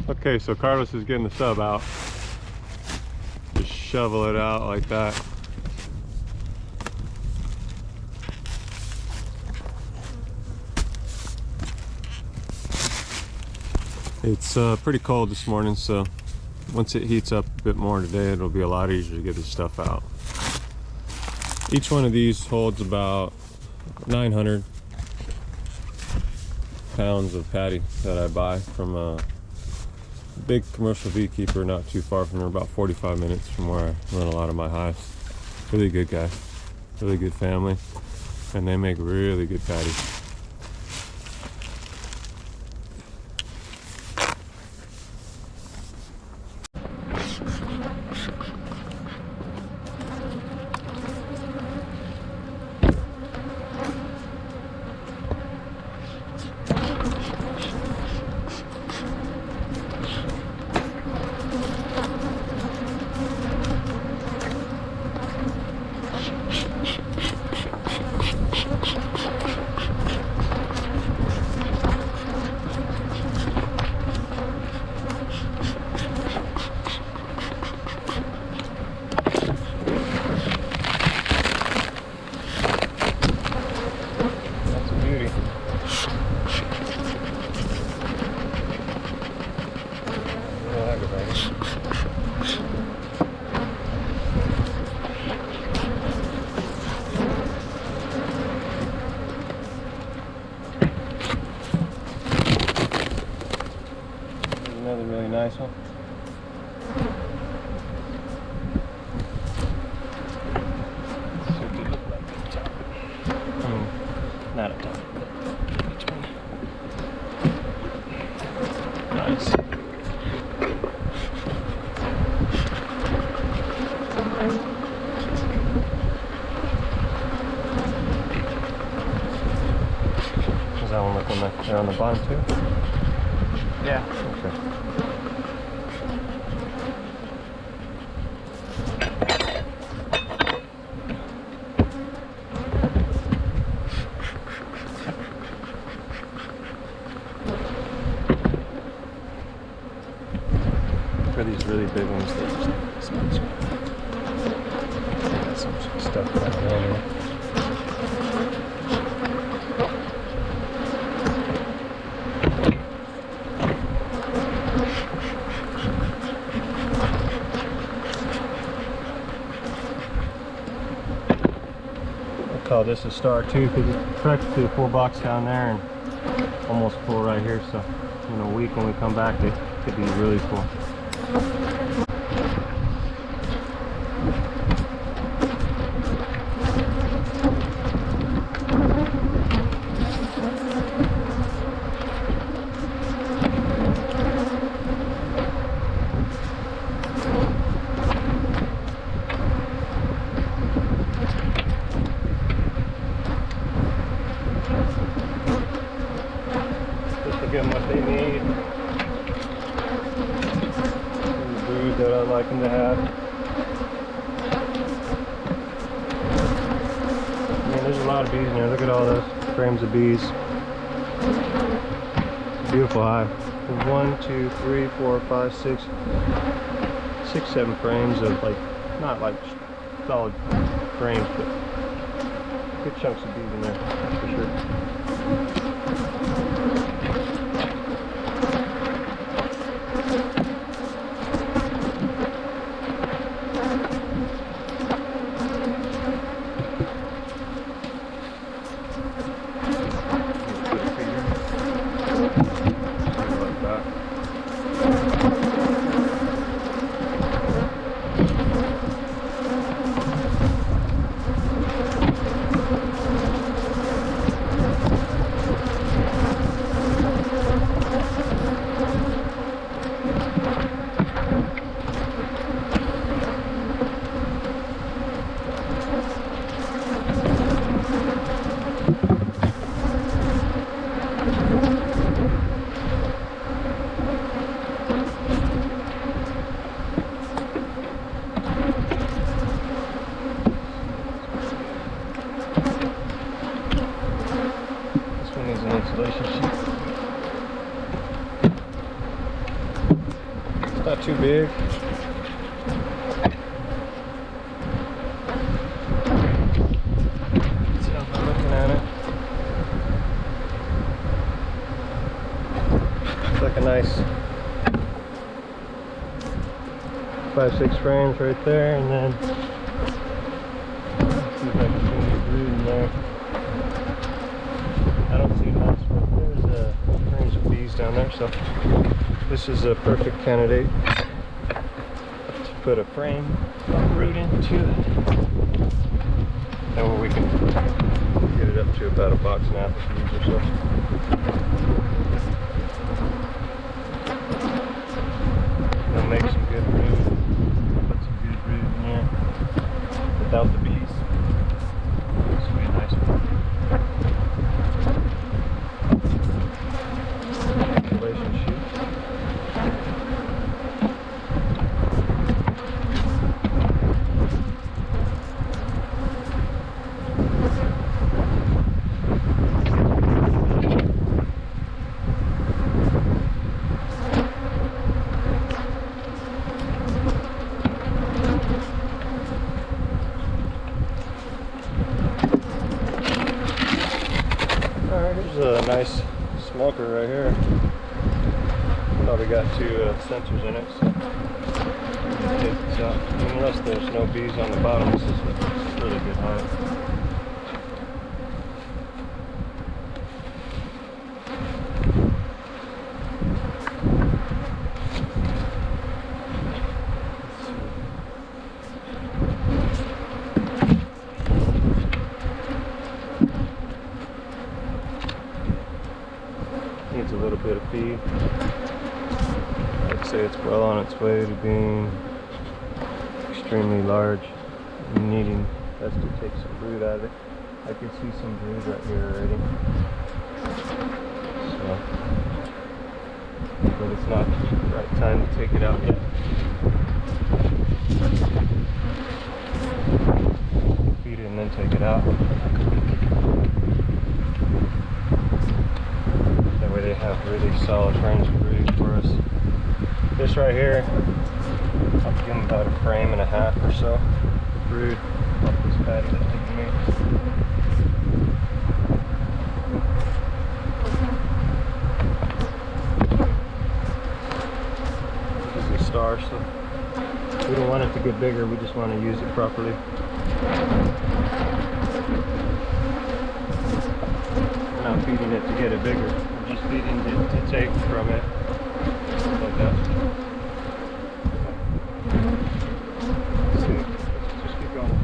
Okay, so Carlos is getting the sub out. Just shovel it out like that. It's pretty cold this morning, so once it heats up a bit more today, it'll be a lot easier to get this stuff out. Each one of these holds about 900 pounds of patty that I buy from a big commercial beekeeper not too far from here, about 45 minutes from where I run a lot of my hives. Really good guy, really good family, and they make really good patty. Another really nice one. So it could look like a top. Not a top, but between. Nice. Does that one look like they're on the bottom too? Yeah. Okay. For these really big ones, they just smells good. Got some stuff going on here. Call this a star too, because it's practically a full box down there and almost full right here. So in a week when we come back, it could be really full. Get what they need. The food that I like them to have. I mean, there's a lot of bees in there. Look at all those frames of bees. It's a beautiful hive. There's 1, 2, 3, 4, 5, 6, 7 frames of not like solid frames, but good chunks of bees in there, that's for sure. not too big. So I'm looking at it. It's like a nice 5-6 frames right there, and then let's see if I can see any brood in there. I don't see much, but there's frames of bees down there, so this is a perfect candidate to put a frame of brood into. And we can get it up to about a box and a half of bees or so. It'll make some good brood. Put some good brood in there without the bees. This will be a nice one. Relationship. Alright, here's a nice smoker right here. Probably got 2 sensors in it, so take this out. Unless there's no bees on the bottom, this is a really good hive. Needs a little bit of feed. I'd say it's well on its way to being extremely large, needing us to take some brood out of it. I can see some brood right here already. So, but it's not the right time to take it out yet. Feed it and then take it out. That way they have really solid frames of brood for us. This right here, I'll give them about a frame and a half or so of brood off this patty that they can make. This is a star, so we don't want it to get bigger, we just want to use it properly. We're not feeding it to get it bigger, we're just feeding it to take from it. Like that. Let's see. Just keep going.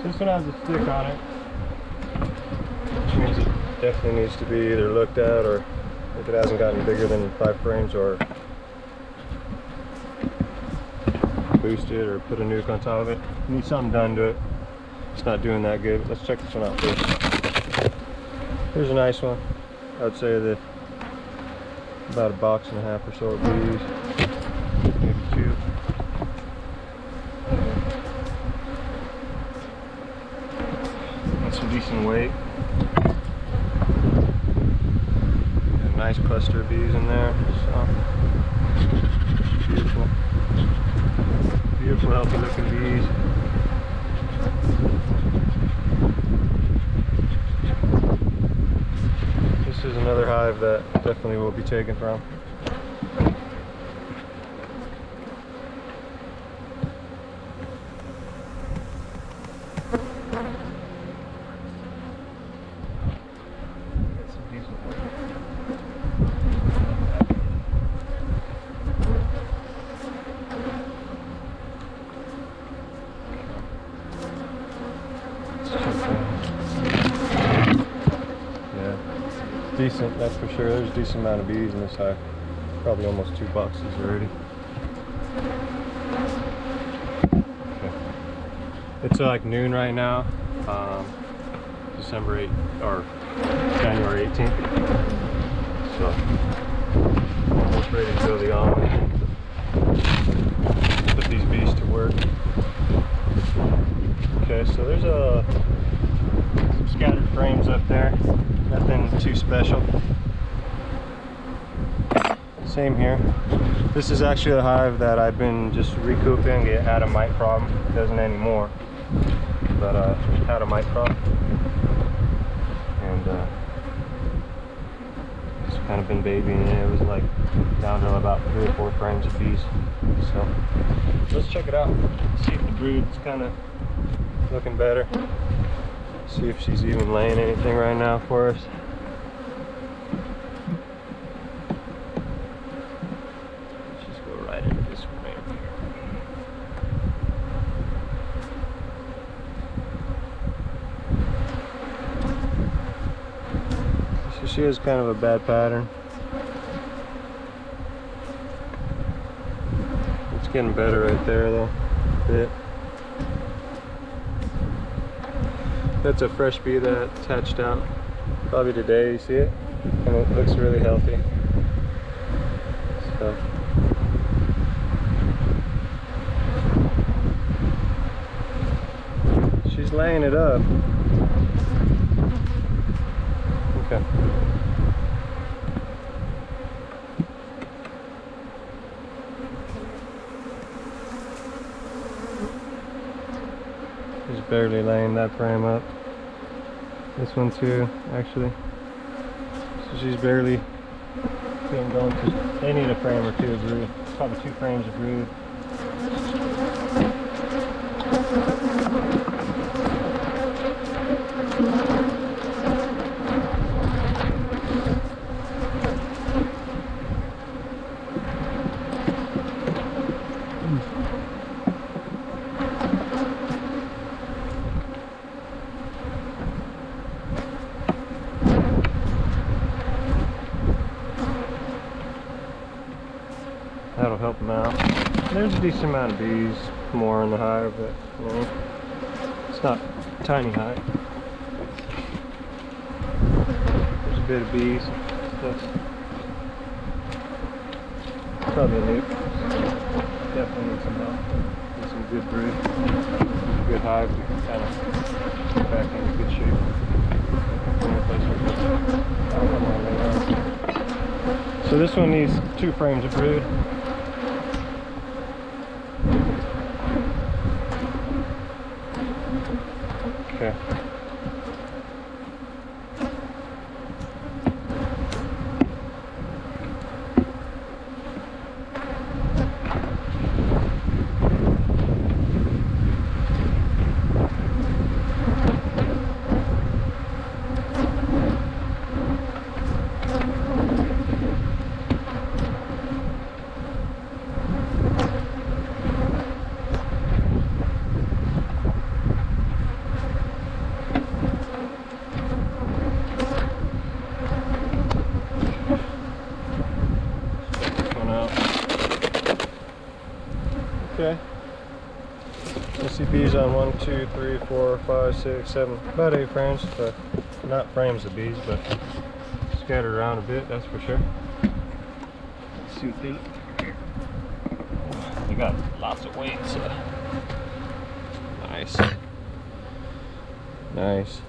This one has a stick on it, which means it definitely needs to be either looked at, or if it hasn't gotten bigger than 5 frames, or boosted or put a nuke on top of it. Need something done to it. It's not doing that good. Let's check this one out first. Here's a nice one. I would say that about a box and a half or so of bees, maybe 2. Some decent weight. Got a nice cluster of bees in there. So beautiful, beautiful, healthy looking bees. This is another hive that definitely will be taken from. Decent, that's for sure. There's a decent amount of bees in this hive. Probably almost 2 boxes already. Okay. It's like noon right now, December 8th or January 18th. So almost ready to go to the almond. Put these bees to work. Okay, so there's some scattered frames up there. Nothing too special. Same here. This is actually a hive that I've been just recouping. It had a mite problem. It doesn't anymore, but it had a mite problem, and just kind of been babying it. It was like down to about 3 or 4 frames of bees. So let's check it out. See if the brood's kind of looking better. See if she's even laying anything right now for us. Let's just go right into this frame here. So she has kind of a bad pattern. It's getting better right there though, a bit. That's a fresh bee that hatched out probably today, you see it? And it looks really healthy. So she's laying it up. Okay. She's barely laying that frame up. This one too, actually. So she's barely getting going. They need a frame or 2 of brood. Probably 2 frames of brood. That'll help them out. There's a decent amount of bees more in the hive, but you know, it's not a tiny hive. There's a bit of bees. That's probably a nuke. Definitely need some help. Need some good brood. Good hive to kind of get back into good shape. So this one needs 2 frames of brood. Okay. Okay. I see bees on 1, 2, 3, 4, 5, 6, 7, about 8 frames. Not frames of bees, but scattered around a bit, that's for sure. Let's see what they got lots of weight, so nice. Nice.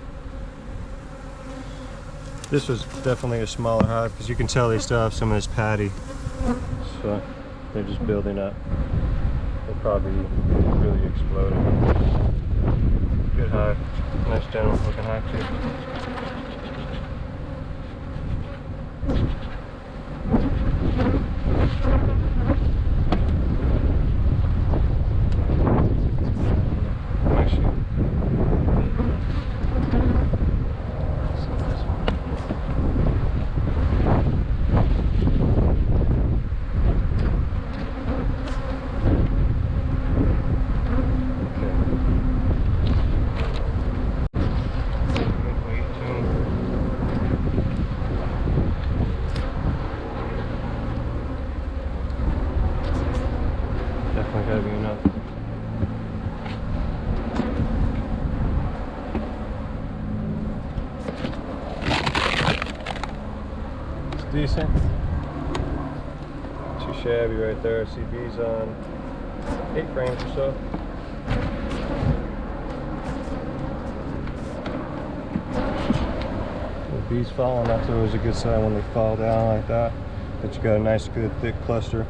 This was definitely a smaller hive because you can tell they still have some of this patty. So they're just building up. They'll probably really exploded. Good hive. Nice general looking hive too. heavy enough. It's decent. Too shabby right there. I see bees on 8 frames or so. The bees falling, that's always a good sign when they fall down like that. That you got a nice good thick cluster.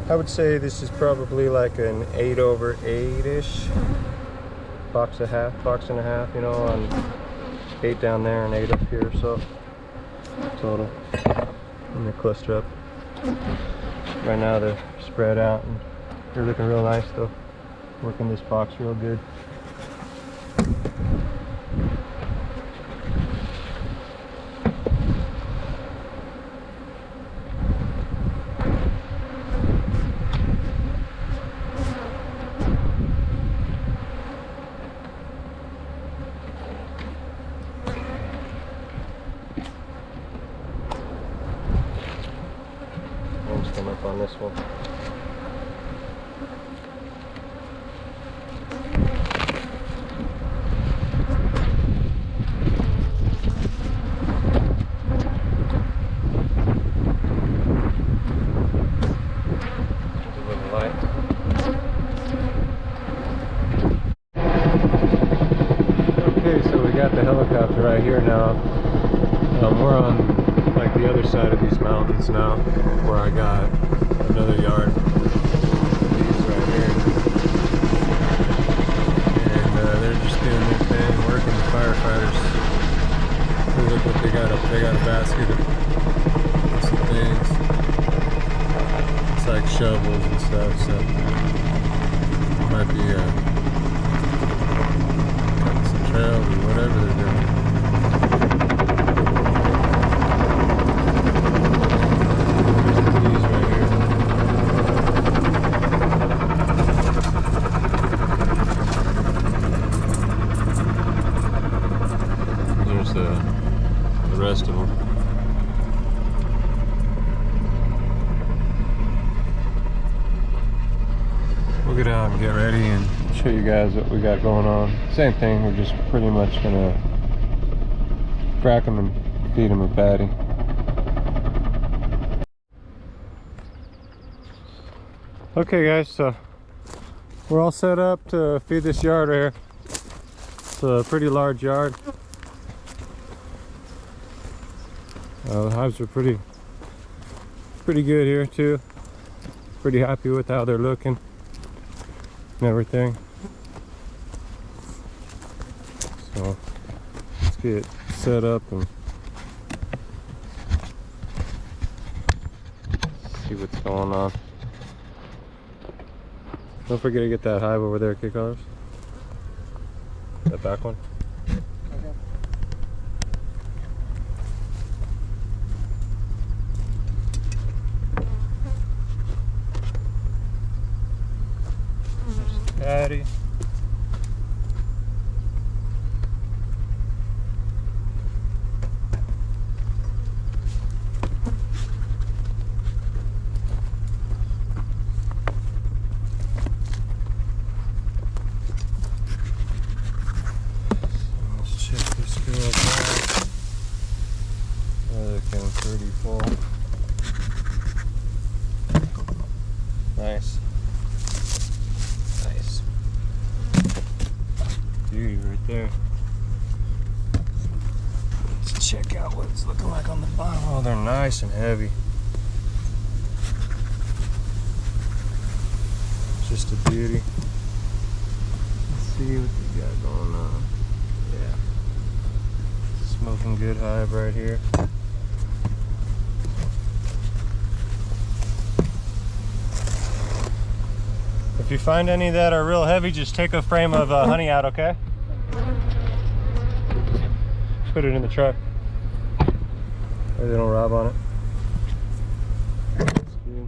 I would say this is probably like an 8/8-ish. Box and a half, you know, on 8 down there and 8 up here, so total. And they cluster up. Right now they're spread out and they're looking real nice though. Working this box real good. Come up on this one. There's a little light. Okay, so we got the helicopter right here now. We're on like the other side of these mountains now, where I got another yard. These right here, and they're just doing their thing, working. The firefighters. Oh, look what they got up. They got a basket of some things. It's like shovels and stuff. So it might be cutting some trails or whatever they're doing. The rest of them. We'll get out and get ready and show you guys what we got going on. Same thing, we're just pretty much gonna crack them and feed them a patty. Okay guys, so we're all set up to feed this yard right here. It's a pretty large yard. The hives are pretty good here too. Pretty happy with how they're looking and everything. So let's get set up and see what's going on. Don't forget to get that hive over there, Kid Colors. That back one. Patty. Let's check this girl out. Looking pretty full. Nice. Beauty right there. Let's check out what it's looking like on the bottom. Oh, they're nice and heavy. Just a beauty. Let's see what we got going on. Yeah. Smoking good hive right here. If you find any that are real heavy, just take a frame of honey out, okay? Put it in the truck. They don't rob on it. That's good.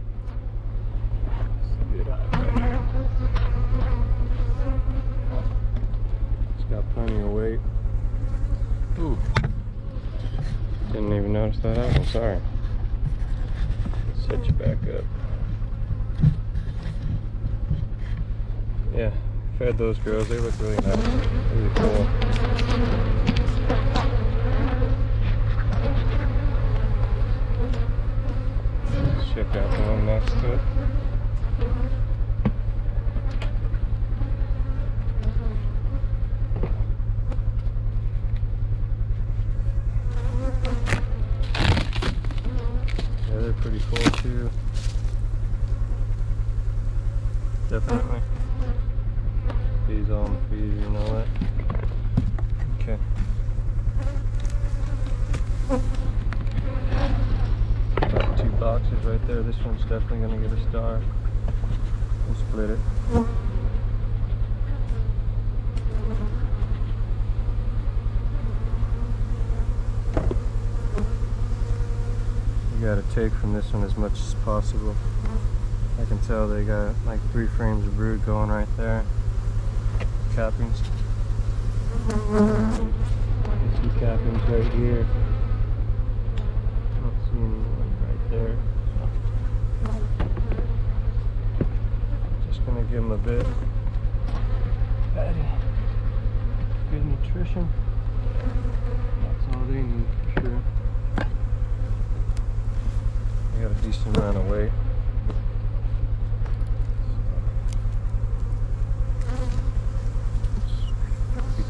It's a good hive right here. It's got plenty of weight. Ooh. Didn't even notice that happened, sorry. Let's set you back up. Yeah, fed those girls. They look really nice, really cool. Let's check out the one next to it. Yeah, they're pretty cool too. Definitely. These almond feed and all that. Okay. Got 2 boxes right there. This one's definitely gonna get a star. We'll split it. You gotta take from this one as much as possible. I can tell they got like 3 frames of brood going right there. Cappings. See cappings right here. I don't see anyone right there. So just gonna give them a bit. Patty. Good nutrition. That's all they need for sure. They got a decent amount of weight.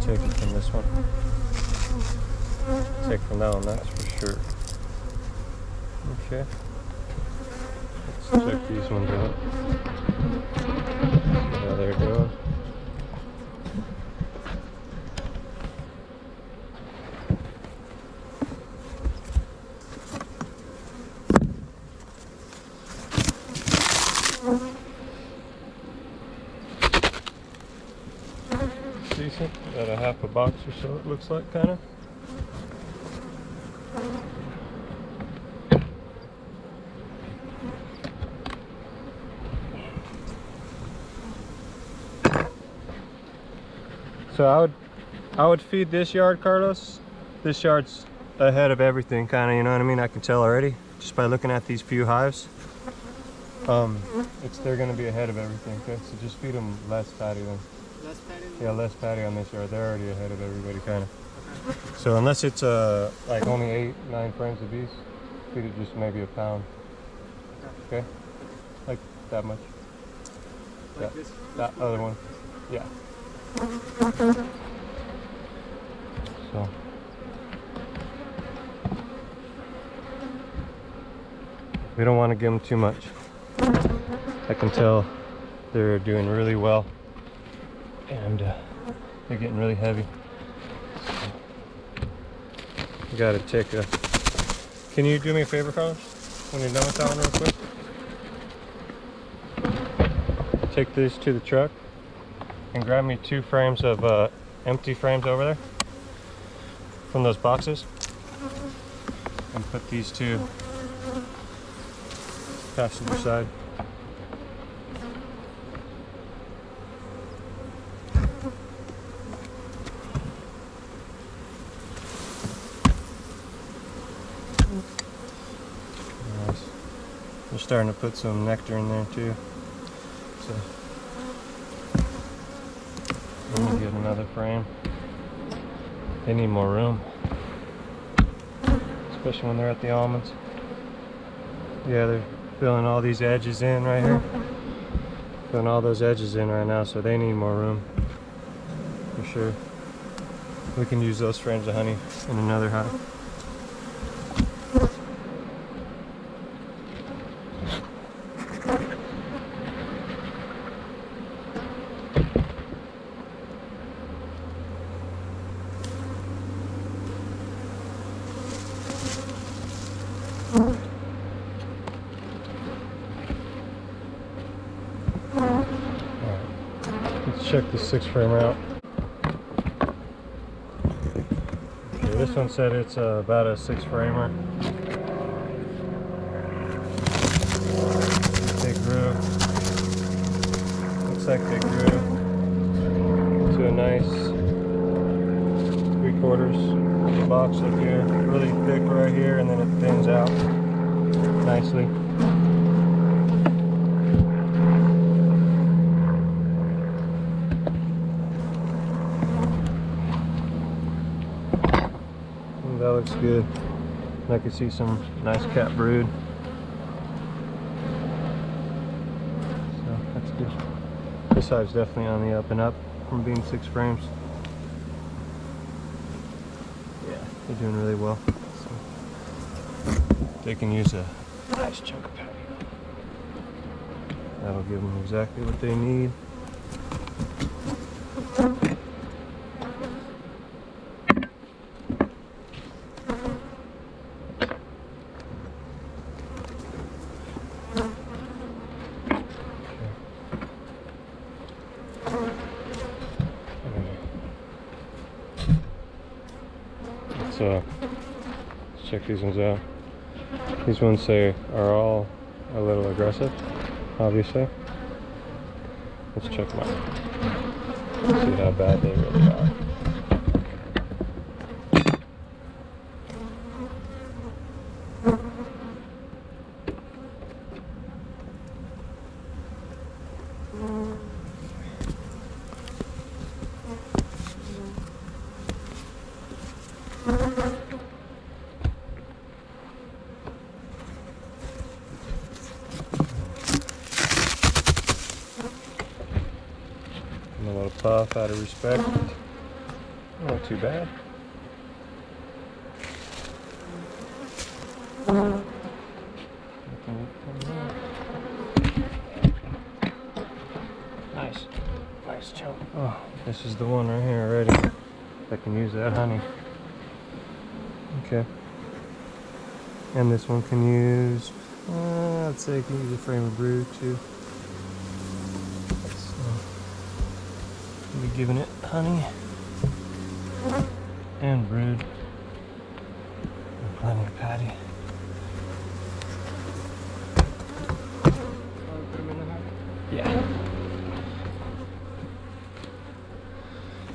Take it from this one. Take from that one, that's for sure. Okay. Let's check these ones out. See how they're doing. Decent, about a half a box or so it looks like, kind of. So I would feed this yard, Carlos. This yard's ahead of everything, kind of, you know what I mean? I can tell already just by looking at these few hives. They're going to be ahead of everything. Okay, so just feed them less patty then. Less patty? Yeah, less patty on this yard. They're already ahead of everybody, kind of. Okay. So unless it's like only 8-9 frames of beef, feed it just maybe a pound. Okay? Like that much. Like this? That other one. Yeah. So. We don't want to give them too much. I can tell they're doing really well. And they're getting really heavy. So, you gotta take a... Can you do me a favor, Carlos? When you're done with that one real quick? Take this to the truck and grab me 2 frames of empty frames over there from those boxes. And put these 2 passenger side. They're starting to put some nectar in there too. So let me get another frame. They need more room, especially when they're at the almonds. Yeah, they're filling all these edges in right here. Filling all those edges in right now, so they need more room for sure. We can use those frames of honey in another hive. Check the 6 framer out. Okay, this one said it's about a 6 framer. They grew. Looks like they grew to a nice 3/4 box up here. Really thick right here, and then it thins out nicely. looks good. And I can see some nice cat brood. So that's good. This hive's definitely on the up and up from being 6 frames. Yeah, they're doing really well. So they can use a nice chunk of patio. That'll give them exactly what they need. Let's check these ones out. These ones are all a little aggressive, obviously. Let's check them out. See how bad they really are. A little puff out of respect. Not too bad. Nice. Nice chunk. Oh, this is the one right here already. I can use that honey. Okay. And this one can use, I'd say it can use a frame of brood too. We'll be giving it honey and brood and plenty of patty. Yeah.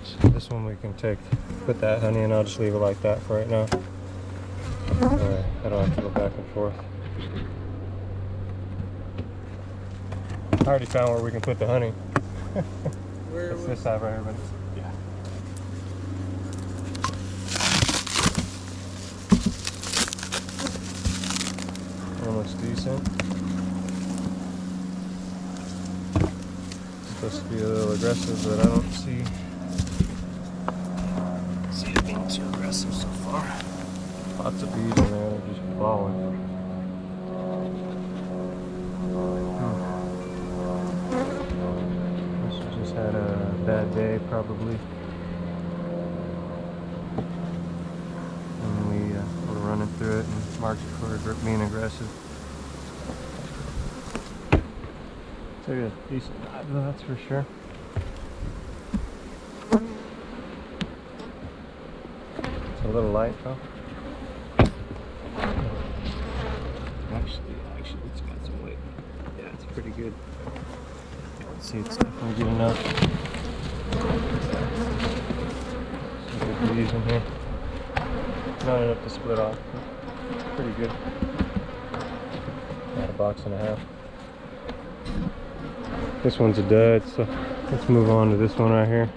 So this one we can put that honey in. I'll just leave it like that for right now. I don't have to go back and forth. I already found where we can put the honey. It's this side right here, but yeah. That looks decent. It's supposed to be a little aggressive, but I don't see it being too aggressive so far. Lots of bees in there, they're just falling. Had a bad day probably, and we were running through it and marked for being aggressive. So a decent hive though, that's for sure. It's a little light though. Actually it's got some weight. Yeah, it's pretty good. Let's see, it's definitely good enough. Some good bees in here. Not enough to split off. Pretty good. About a box and a half. This one's a dud, so let's move on to this one right here.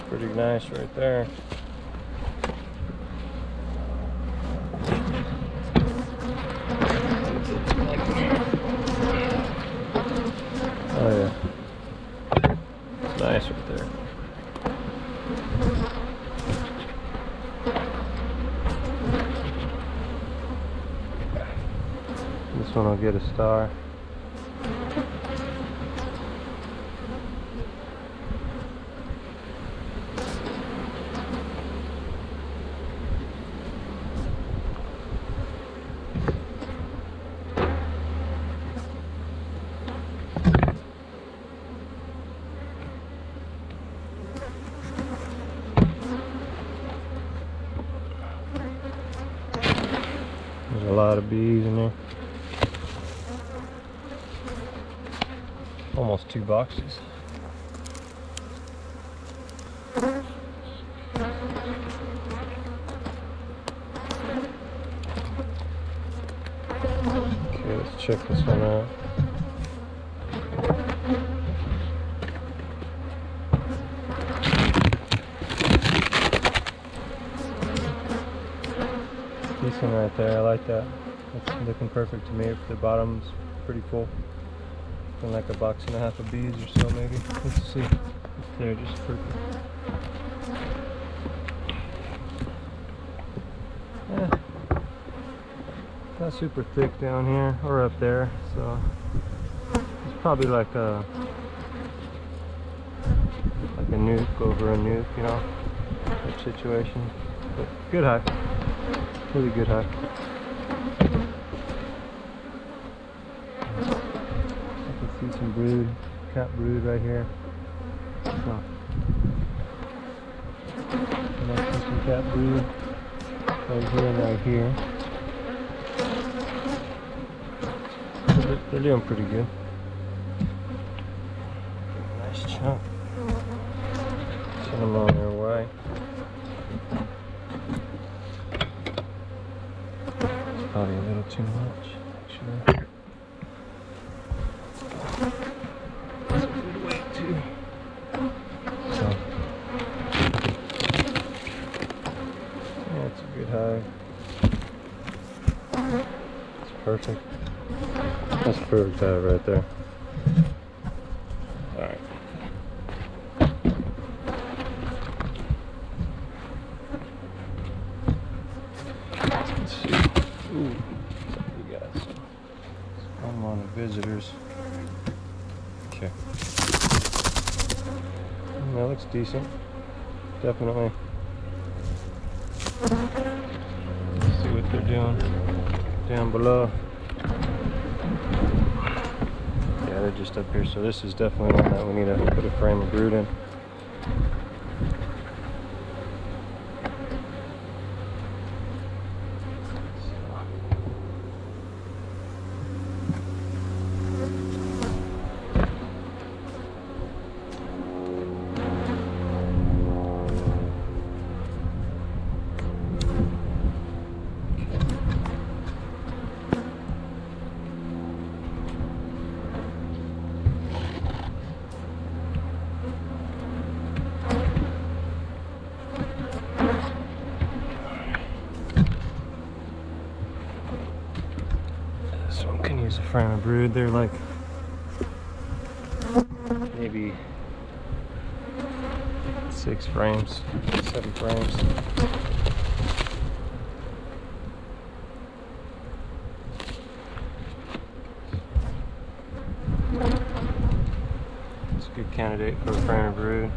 Pretty nice right there. Oh yeah, nice right there. This one will get a star. almost 2 boxes. Okay, let's check this one out. Decent right there, I like that. That's looking perfect to me. The bottom's pretty full. Looking like a box and a half of bees or so maybe. Let's see. They're just perfect. Yeah. Not super thick down here or up there, so it's probably like a nuke over a nuke, you know, type situation. But good hive. Really good hive. I can see some brood, cat brood right here. So, and I see some cat brood right here and right here. They're doing pretty good. Nice chunk. Send them on their way. Probably a little too much, actually. That's a good weight too. So, yeah, it's a good hive. It's perfect. That's a perfect hive right there. Alright. Let's see. Ooh, we got some Almond visitors. Okay. That looks decent. Definitely. Let's see what they're doing down below. Yeah, they're just up here. So this is definitely one that we need to put a frame of brood in. Use a frame of brood. They're like maybe 6 frames, 7 frames. It's a good candidate for a frame of brood.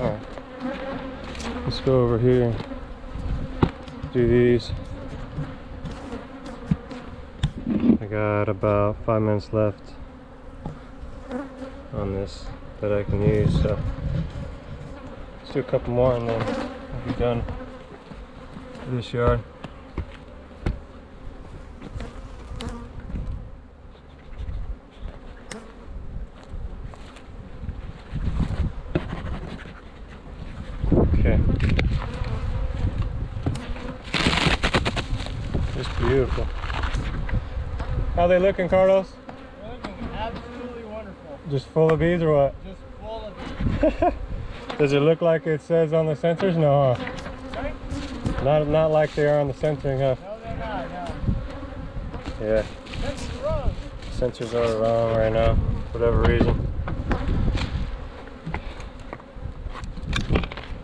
Alright, let's go over here, do these. I got about 5 minutes left on this that I can use, so let's do a couple more and then we'll be done with this yard. Okay. Just beautiful. How they looking, Carlos? They're looking absolutely wonderful. Just full of bees or what? Just full of bees. Does it look like it says on the sensors? No, huh? Right? Not like they are on the censoring, huh? No, they're not, no. Yeah. That's wrong. Sensors are wrong right now, for whatever reason.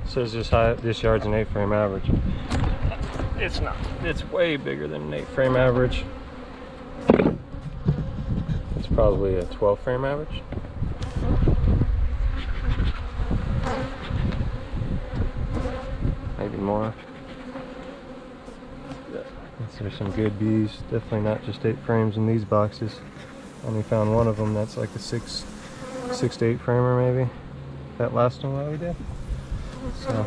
Says this yard's an 8 frame average. It's not. It's way bigger than an 8 frame average. It's probably a 12 frame average. Maybe more. There's some good bees. Definitely not just 8 frames in these boxes. Only found one of them that's like a 6 to 8 framer maybe. That last one that we did. So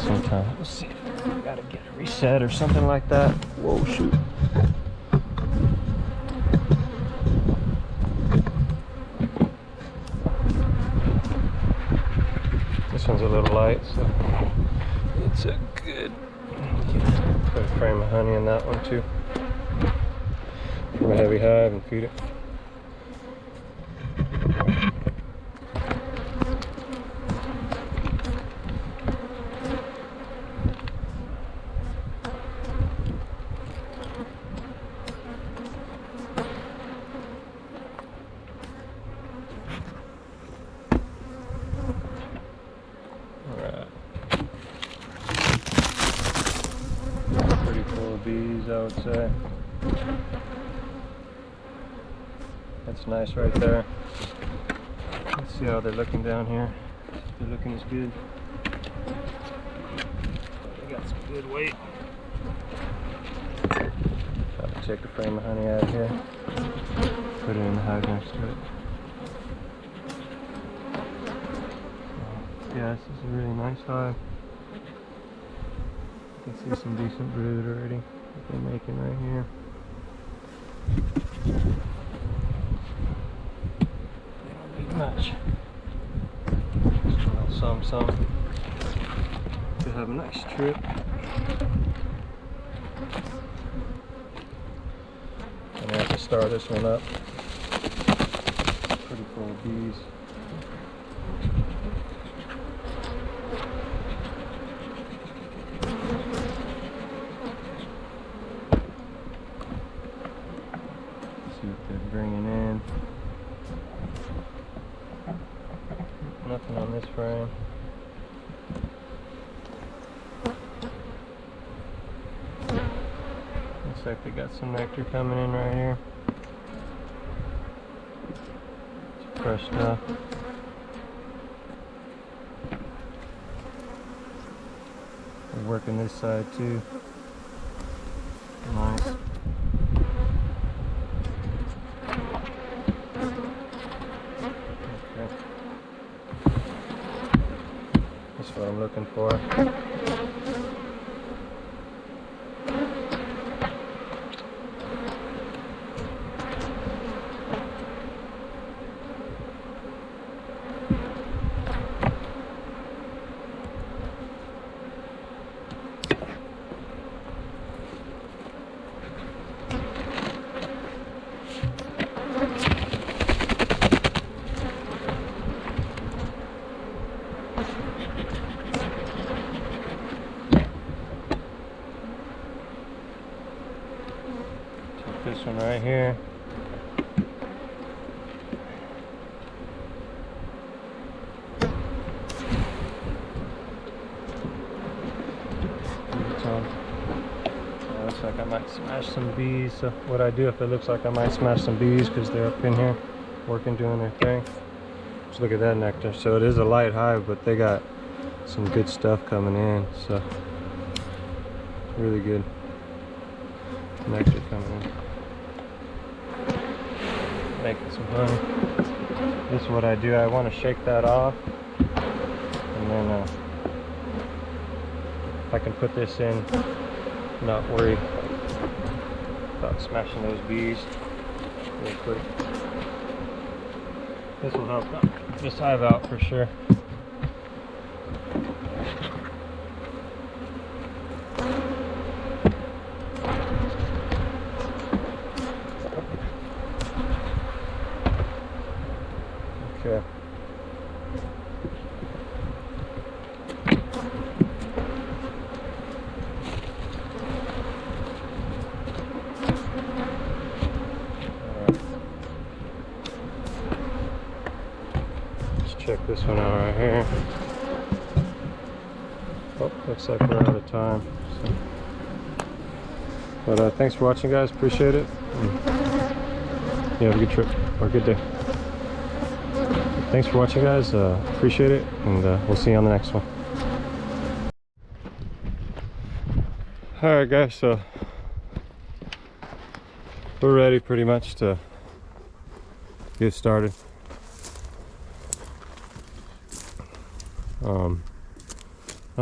sometimes we'll see if we gotta get a reset or something like that. Whoa, shoot. This one's a little light, so it's a good. Put a frame of honey in that one too. From a heavy hive and feed it. Bees, I would say. That's nice right there. Let's see how they're looking down here. They're looking as good. They got some good weight. I'll take the frame of honey out of here. Put it in the hive next to it. Yeah, this is a really nice hive. You can see some decent brood already that they're making right here. They don't need much. Just a little some. Could have a nice trip. And I have to star this one up. Pretty full of bees. See what they're bringing in. Nothing on this frame. Looks like they got some nectar coming in right here. It's fresh stuff. They're working this side too. Nice. That's what I'm looking for. This one right here. Looks like I might smash some bees. So what I do if it looks like I might smash some bees because they're up in here working, doing their thing. Just look at that nectar. So it is a light hive, but they got some good stuff coming in. So really good nectar coming in. Making some honey. This is what I do. I want to shake that off, and then I can put this in, not worry about smashing those bees real quick. This will help this hive out for sure. Okay. Let's check this one out right here. Oh, looks like we're out of time. So. But thanks for watching, guys. Appreciate it. You have a good trip or a good day. thanks for watching, guys. Appreciate it, and we'll see you on the next one. Alright guys, so we're ready pretty much to get started. I'm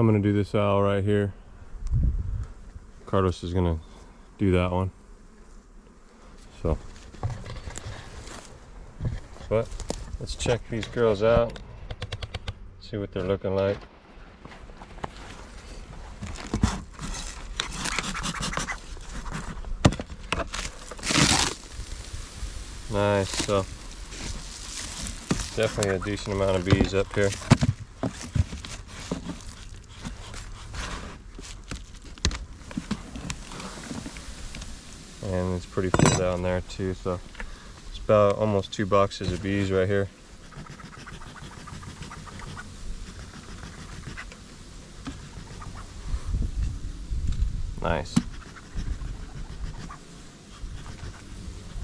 gonna do this owl right here. Carlos is gonna do that one. So, but let's check these girls out, see what they're looking like. Nice, so definitely a decent amount of bees up here. And it's pretty full down there too, so it's about almost 2 boxes of bees right here. Nice.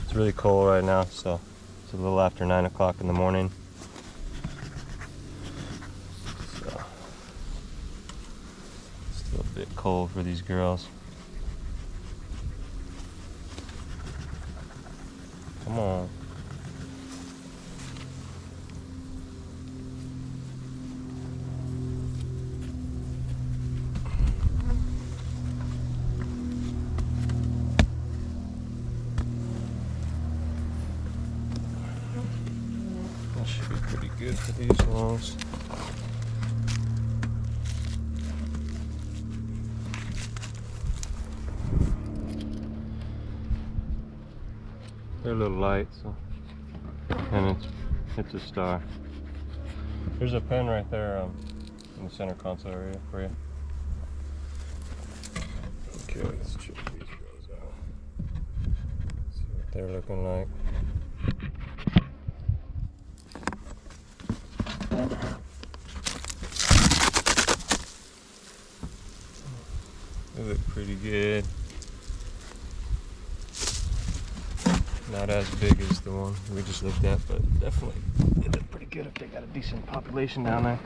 It's really cold right now, so it's a little after 9 o'clock in the morning. So still a bit cold for these girls. Come on. That should be pretty good for these ones. They're a little light, so, and it's a star. There's a pen right there in the center console area for you. Okay, let's check these girls out. See what they're looking like. They look pretty good. Not as big as the one we just looked at, but definitely they look pretty good if they got a decent population down there.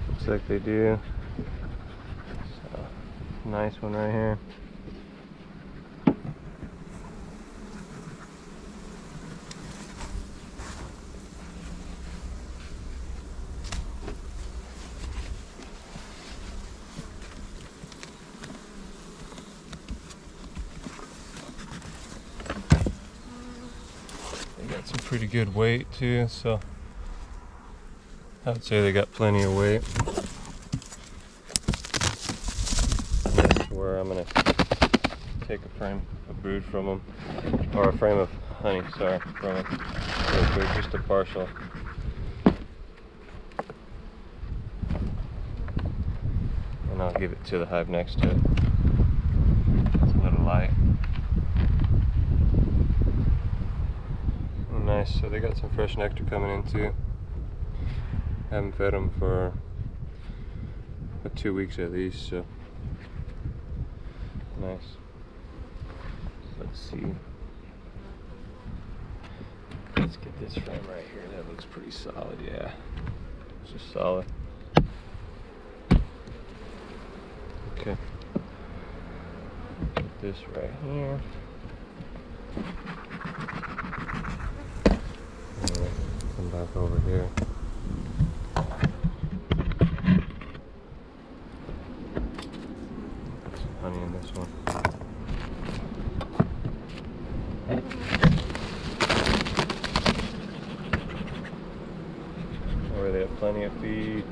Looks like they do. So, nice one right here. Some pretty good weight too, so I would say they got plenty of weight. That's where I'm gonna take a frame of brood from them, or a frame of honey, sorry, from them. Just a partial. And I'll give it to the hive next to it. It's a little light. Nice, so they got some fresh nectar coming in too. Haven't fed them for 2 weeks at least, so nice. Let's see. Let's get this frame right here. That looks pretty solid, yeah. It's just solid. Okay. Put this right here. Come back over here. Put some honey in this one. Over there, plenty of feed.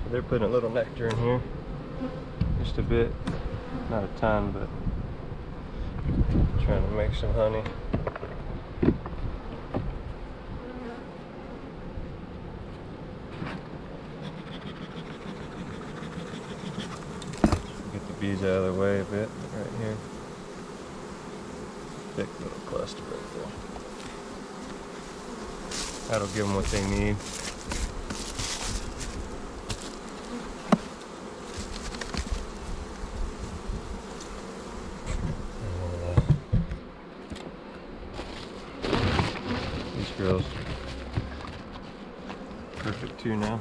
They're putting a little nectar in here, just a bit, not a ton, but trying to make some honey. Get the bees out of the way a bit right here. Thick little cluster right there. That'll give them what they need. These girls, perfect too now.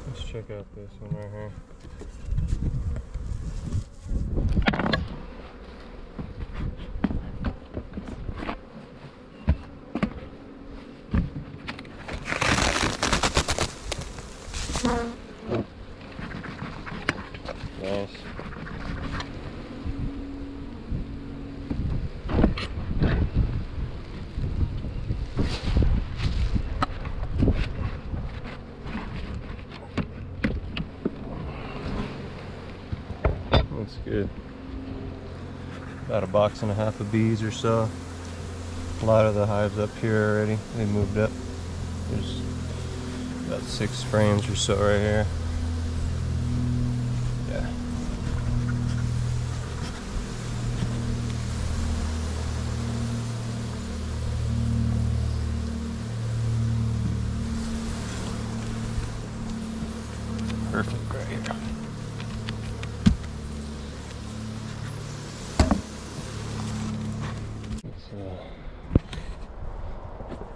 Let's check out this one right here. Nice. That's good. About 1.5 boxes of bees or so. A lot of the hives up here already. They moved up. There's about 6 frames or so right here. Yeah. Perfect right here.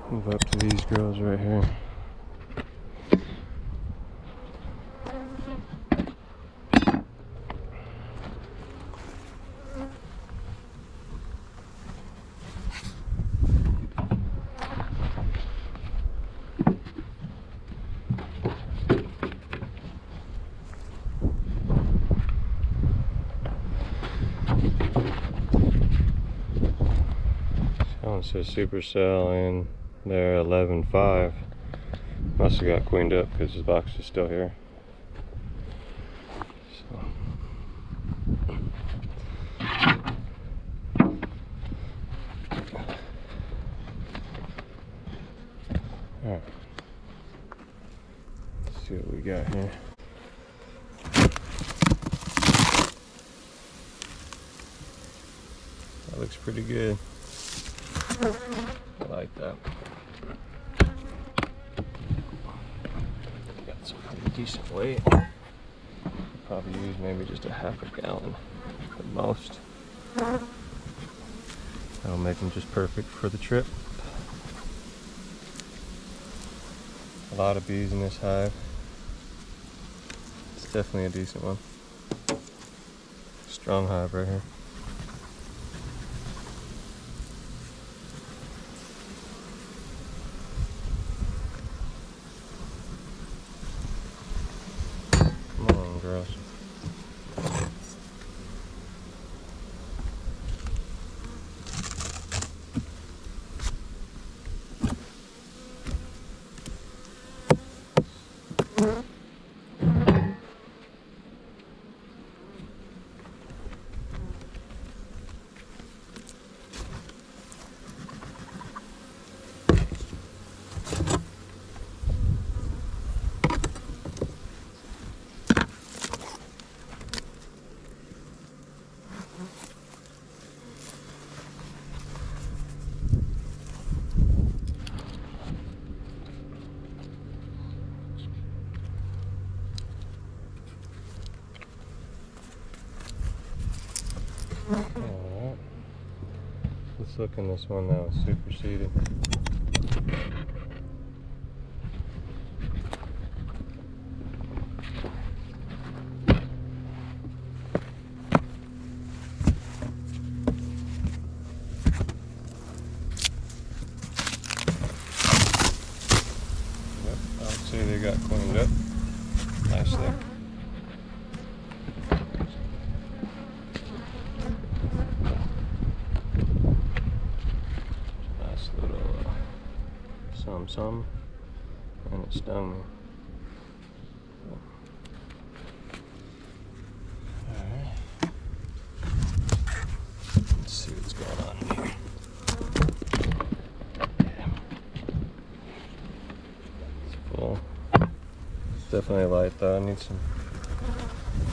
Move up to these girls right here. It says Supercell and they're 11.5. Must have got queened up because the box is still here. So. Alright. Let's see what we got here. That looks pretty good. I like that. Got some pretty decent weight. Probably use maybe just 1/2 gallon at most. That'll make them just perfect for the trip. A lot of bees in this hive. It's definitely a decent one. Strong hive right here. Girls. Alright, let's look in this one now, superseded. Yep, I would say they got cleaned up nicely. Some, and it stung me. Alright. Let's see what's going on here. Yeah. It's full. It's definitely light though. I need some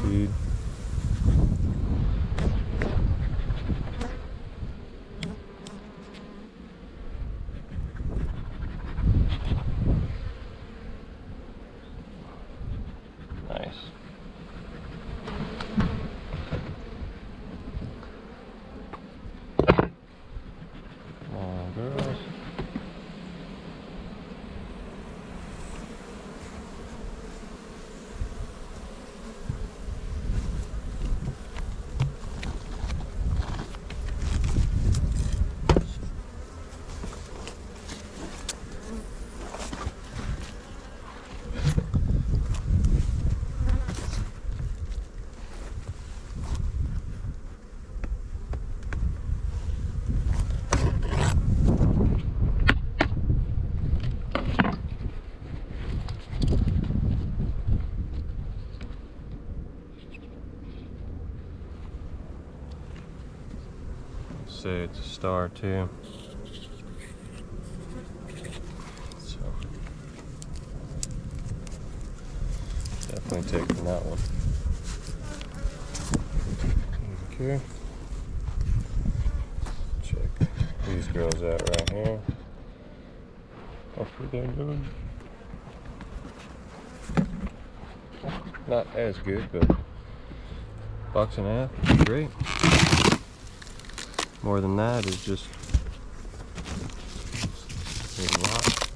feed. Nice. Come on, girls. Say it's a star too. So definitely taking that one. Okay. Check these girls out right here. Hopefully they're good. Not as good, but box and a half would be great. More than that is just a lot.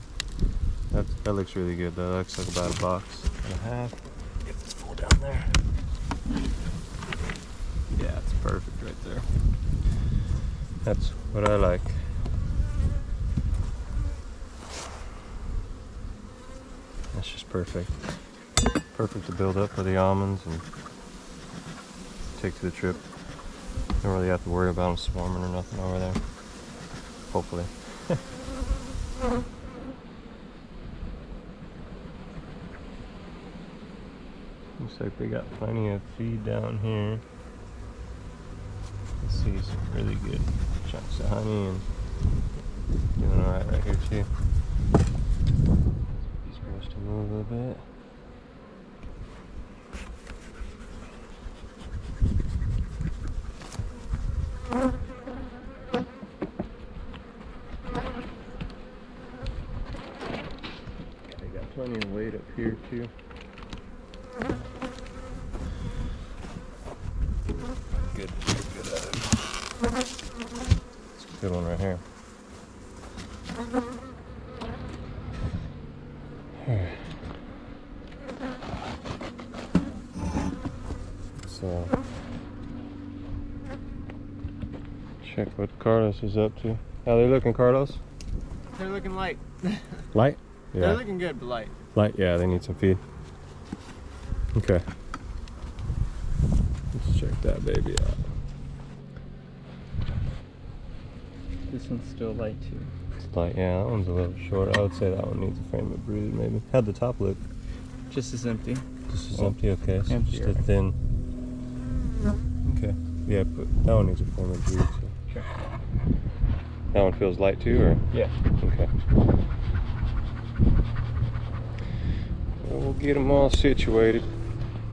That looks really good though. That looks like about a box and a half. Get this full down there. Yeah, it's perfect right there. That's what I like. That's just perfect. Perfect to build up for the almonds and take to the trip. Don't really have to worry about them swarming or nothing over there. Hopefully. Looks like we got plenty of feed down here. Let's see some really good chunks of honey and doing alright right here too. These girls to move a little bit. They got plenty of weight up here too. Good at it. It's a good one right here. So check what Carlos is up to. How they looking, Carlos? They're looking light. Light? Yeah. They're looking good, but light. Light, yeah, they need some feed. Okay. Let's check that baby out. This one's still light too. It's light, yeah, that one's a little short. I would say that one needs a frame of brood maybe. How'd the top look? Just as empty. Just as empty, okay. So just emptier. a thin. Okay. Yeah, but that one needs a frame of brood. So. Sure. That one feels light too, or? Yeah. Okay. Well, we'll get them all situated.